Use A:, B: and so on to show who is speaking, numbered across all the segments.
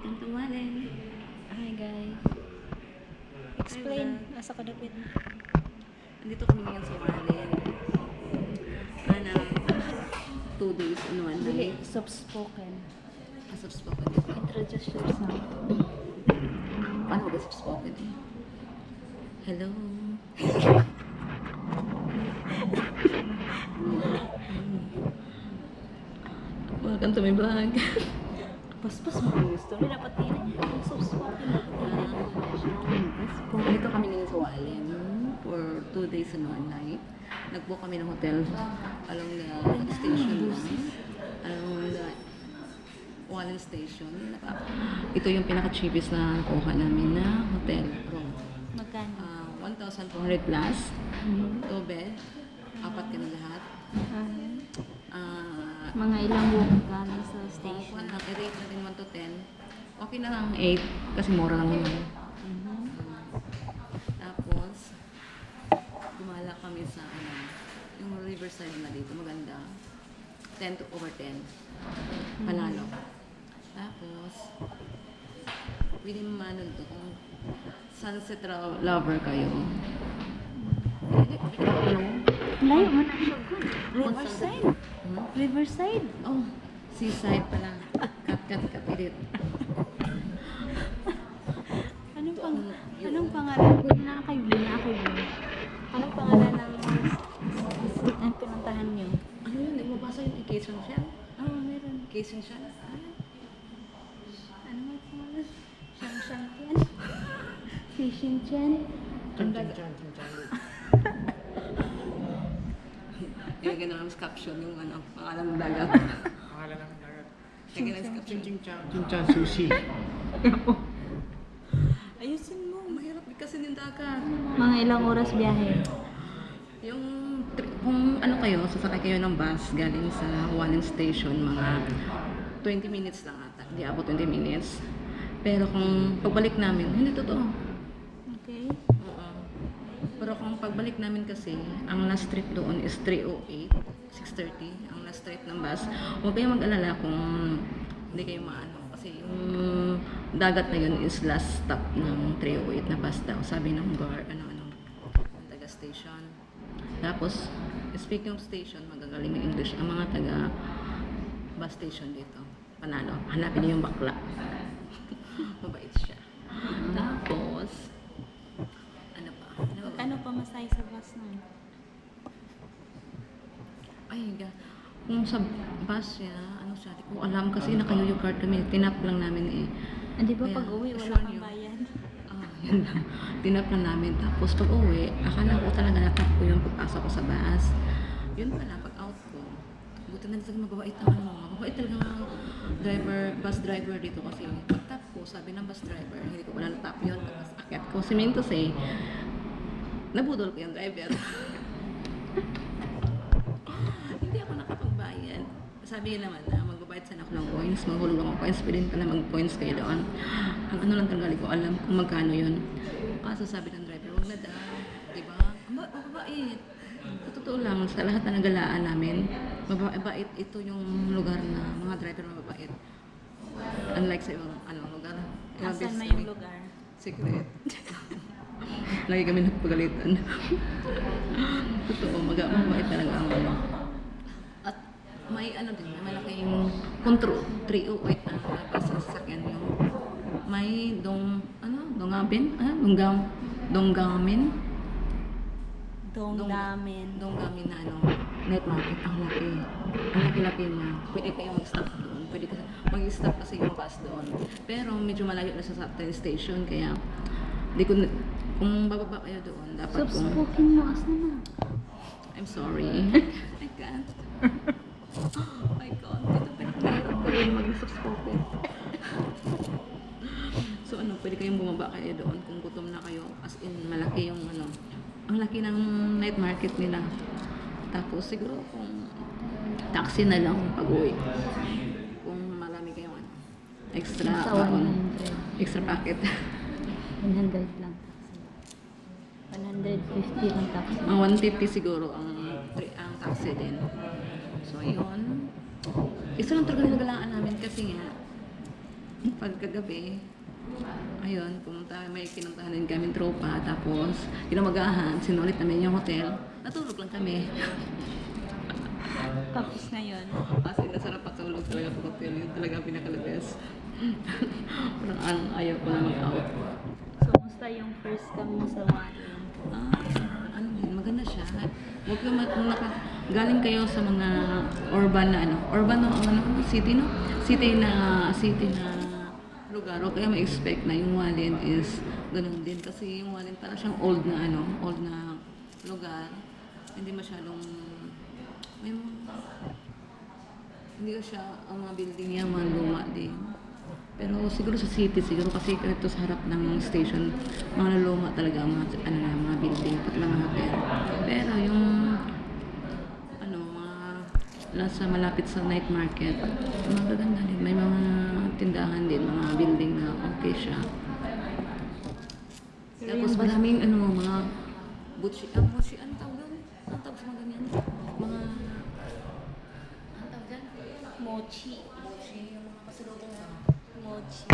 A: Welcome to Wallen.
B: Hi guys. Explain, nasa kadapit.
A: Andito kami ngayon sa Wallen. Ano, 2 days and 1
B: Dili,
A: night.
B: soft spoken.
A: Soft spoken dito.
B: Introduce yourself.
A: Paano ba soft spoken eh? Hello. Welcome to my vlog.
B: Paspas mo yung story. Dapat din yung soft spoken.
A: Dito kami ngayon sa Wallen for 2 days and 1 night. Nag-book kami ng hotel along the station lang. Along the Wallen station. Ito yung pinaka-cheapest na nakuha namin na hotel room.
B: Magkano?
A: 1,400 plus. 2 bed. 4 ka na lahat.
B: Mga ilang walk galing sa station.
A: I-rate natin 1 to 10. Okay na lang 8 kasi mura lang yun. Tapos, gumala kami sa yung riverside na dito. Maganda. 10 to over 10. Panalo. Tapos, pwede naman to kung sunset lover kayo.
B: Layo mo na siya. Riverside. Riverside.
A: Oh, seaside pala. Kat edit.
B: Anong pangalan? Pwede na kayo Anong pangalan ng ang pinuntahan niyo?
A: Ano yun? Hindi mo basa yung Quezon Shell?
B: Oo, meron.
A: Quezon Shell?
B: Ano nga pangalan? Shang Tian? Fishing Tian?
A: Yung gano'n mas caption yung pangalan ng dagat.
C: Pangalan ng dagat.
A: Yung gano'n mas caption.
C: Ching-chang sushi.
B: Ayusin mo.
A: Mahirap kasi yung dagat.
B: Mga ilang oras biyahe?
A: Yung, kung ano kayo, sasakay kayo ng bus galing sa Wallen Station, mga 20 minutes lang ata. Hindi abot 20 minutes. Pero kung pagbalik namin, hindi totoo.
B: Okay.
A: Oo. Pero kung pagbalik namin kasi, ang last trip doon is 3:08, 6:30, ang last trip ng bus. Huwag kayong mag-alala kung hindi kayo maano. Kasi yung dagat na yun is last stop ng 3:08 na bus daw. Sabi ng guard, ng taga station. Tapos, speaking of station, magagaling ng English ang mga taga bus station dito. Panalo. Hanapin niyo yung bakla. Mabait siya. Tapos, ano pa?
B: Magkano pa masay sa bus nun?
A: Ay, kung sa bus siya, ano siya, di ko alam kasi naka-yoyo card kami, tinap lang namin eh.
B: Hindi ba
A: Kaya,
B: pag uwi wala
A: sure
B: kang
A: yun.
B: bayad?
A: Yun lang. Tinap lang namin. Tapos pag uwi, akala ko talaga natap ko yung pagpasok ko sa bus. Yun pala, pag out ko, buti na talaga mababait ang mababait talaga ang bus driver dito kasi pag tap ko, sabi ng bus driver, hindi ko pala natap yun. Tapos akyat ko, si Minto say, nabudol ko yung driver. Hindi ako nakapagbayad. Sabi niya naman na magbabayad sana ako ng points, maghulog ako coins, pwede pala mag-points kayo doon. Ang ano lang talaga ko alam kung magkano yun. Kaso sabi ng driver, huwag na daw. Diba? Mababait. Sa totoo lang, sa lahat na nagalaan namin, mababait ito yung lugar na mga driver mababait. Unlike sa ibang lugar.
B: Asan na yung lugar?
A: Secret. Lagi kami nagpagalitan. Totoo, mabait talaga ang At may din, may malaking control. 308 na labas sa sasakyan yung may donggamin? Donggamin? Donggamin na night market. Ang laki. Ang laki-laki niya. Pwede kayo mag-stop doon. Pwede ka mag-stop kasi yung bus doon. Pero medyo malayo na sa train station kaya kung bababa kayo doon, dapat
B: Soft spoken mo, asa na?
A: I'm sorry. I can't. Oh my God. Ito pinakamahirap ko rin mag-soft spoken. So pwede kayong bumaba kayo doon kung gutom na kayo. As in, malaki yung ang laki ng night market nila. Tapos siguro kung taxi na lang pag-uwi. Kung marami kayong extra
B: Sa 100.
A: extra packet.
B: 100 lang taxi. 150 lang taxi.
A: Ang 150 siguro ang taxi din. So yun. Isa lang talaga nagalaan namin kasi nga pagkagabi, ayun, may pinuntahan din kami tropa, tapos kinamagahan, sinulit namin yung hotel, natulog lang kami.
B: Tapos ngayon,
A: Kasi nasarap patulog talaga pag hotel, yun talaga ang pinaka-the-best. Parang ayaw ko na mag-out.
B: so musta yung first cam mo sa Walin?
A: Ano din, maganda siya. Huwag kayo galing kayo sa mga urban na city no? City na lugar. Huwag kayo ma-expect na yung Walin is ganun din. Kasi yung Walin parang siyang old na lugar. Hindi masyadong, hindi ko siya, ang mga building niya, mga luma din. Pero siguro sa city, siguro kasi ito sa harap ng station, mga luma talaga ang mga building, pati mga hotel. Pero yung, nasa malapit sa night market, mga gaganda din. May mga tindahan din, mga building na okay siya. Tapos maraming, mga butchi, ano tawag doon? Ano tawag sa mga ganyan? Mga, ano tawag dyan?
B: Mochi.
A: Yung mga pasalubong na.
B: Mochi.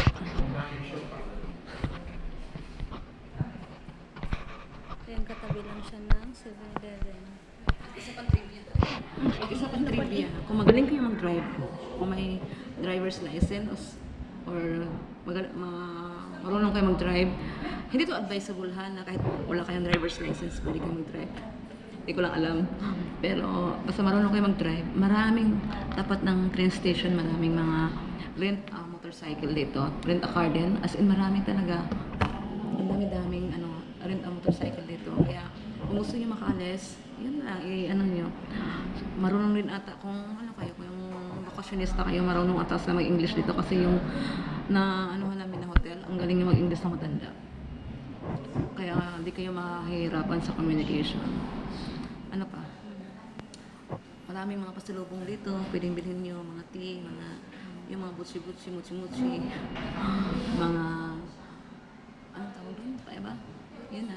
B: Then katabi lang siya ng 7-Eleven.
A: Isa pang trivia. Kung magaling kayo mag-drive, kung may driver's license or marunong kayo mag-drive, hindi to advisable na kahit wala kayong driver's license, pwede kayo mag-drive. Hindi ko lang alam. Pero basta marunong kayo mag-drive, maraming tapat ng train station, maraming mga rent a motorcycle dito. Rent a car din. As in, marami talaga. Ang dami-daming rent a motorcycle dito. Kaya kung gusto nyo makaalis, yun lang, nyo. Marunong rin ata kung kung yung bakasyonista kayo, marunong ata sa mag-English dito kasi yung namin na hotel, ang galing yung mag-English na matanda. Kaya hindi kayo mahihirapan sa communication. Ano pa? Maraming mga pasalubong dito, pwedeng bilhin nyo, mga tea, yung mga butsi-butsi, muchi-muchi, mga, anong tawag doon? Pa ba? Yun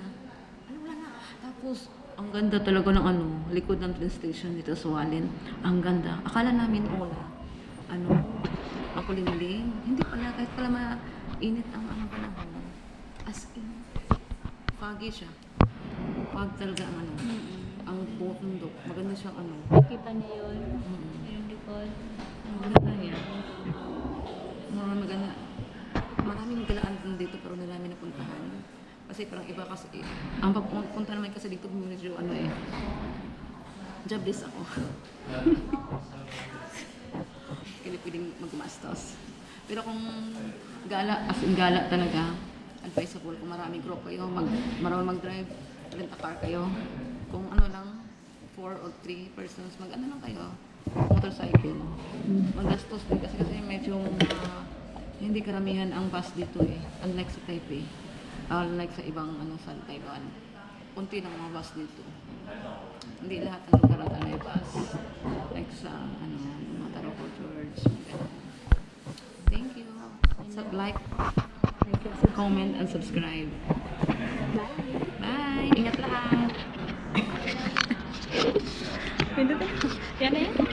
A: wala na. Tapos, ang ganda talaga ng likod ng train station dito sa Walin. Ang ganda. Akala namin ang kulimlim. Hindi pala, kahit pala mainit ang panahon. As in, foggy siya. Fog talaga ang bundok. Maganda siyang
B: Kita niyo yun? Yung likod.
A: Ang ganda niya. Maraming galaan din dito pero wala namin napuntahan. Kasi parang iba kasi, ang pagpunta naman kasi dito medyo jobless ako. Kaya pwedeng magmastos. Pero kung gala talaga, advisable kung maraming group kayo, marunong mag-drive, rent a car kayo. Kung 4 or 3 persons, lang kayo, motorcycle. Magastos din kasi medyo hindi karamihan ang bus dito unlike sa Taipei. Like sa ibang sa Taiwan. Kunti ng mga bus dito. Hindi lahat ng lugar may bus. Like sa mga Taroko Church. Thank you. Like, comment, and subscribe.
B: Bye!
A: Bye! Ingat lahat!
B: Yan na yan?